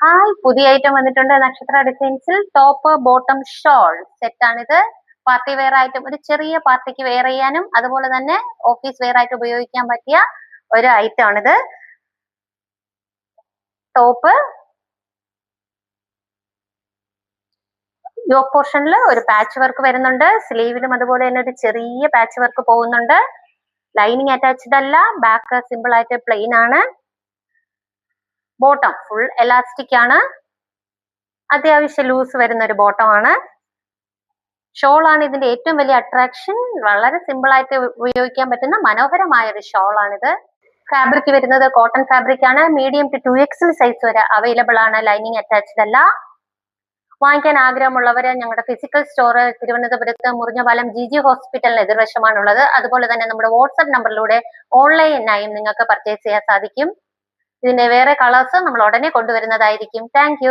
Hi, പുതിയ item വന്നിട്ടുണ്ട്. നക്ഷത്ര ഡിസൈൻസിൽ ടോപ്പ് ബോട്ടം ഷോൾ സെറ്റ് ആണിത്. പാർട്ടി വെയർ ആയിട്ടും ഒരു ചെറിയ പാർട്ടിക്ക് വെയർ ചെയ്യാനും അതുപോലെ തന്നെ ഓഫീസ് വെയർ ആയിട്ട് ഉപയോഗിക്കാൻ പറ്റിയ ഒരു ഐറ്റം ആണിത്. ടോപ്പ് യോക്ക് പോർഷനിൽ ഒരു പാച്ച് വർക്ക് വരുന്നുണ്ട്. സ്ലീവിലും അതുപോലെ തന്നെ ഒരു ചെറിയ പാച്ച് വർക്ക് പോകുന്നുണ്ട്. ലൈനിങ് അറ്റാച്ച്ഡ് അല്ല, ബാക്ക് സിമ്പിൾ ആയിട്ട് പ്ലെയിൻ ആണ്. ബോട്ടം ഫുൾ എലാസ്റ്റിക് ആണ്. അത്യാവശ്യം ലൂസ് വരുന്ന ഒരു ബോട്ടം ആണ്. ഷോൾ ആണ് ഇതിന്റെ ഏറ്റവും വലിയ അട്രാക്ഷൻ. വളരെ സിമ്പിൾ ആയിട്ട് ഉപയോഗിക്കാൻ പറ്റുന്ന മനോഹരമായ ഒരു ഷോൾ ആണിത്. ഫാബ്രിക് വരുന്നത് കോട്ടൺ ഫാബ്രിക് ആണ്. മീഡിയം ടു 2XL സൈസ് വരെ അവൈലബിൾ ആണ്. ലൈനിങ് അറ്റാച്ച്ഡ് അല്ല. വാങ്ങിക്കാൻ ആഗ്രഹമുള്ളവര് ഞങ്ങളുടെ ഫിസിക്കൽ സ്റ്റോർ തിരുവനന്തപുരത്ത് മുറിഞ്ഞപാലം GG ഹോസ്പിറ്റലിന് എതിർവശമാണുള്ളത്. അതുപോലെ തന്നെ നമ്മുടെ വാട്സ്ആപ്പ് നമ്പറിലൂടെ ഓൺലൈനായും നിങ്ങൾക്ക് പർച്ചേസ് ചെയ്യാൻ സാധിക്കും. ഇതിന്റെ വേറെ കളേഴ്സ് നമ്മൾ ഉടനെ കൊണ്ടുവരുന്നതായിരിക്കും. താങ്ക്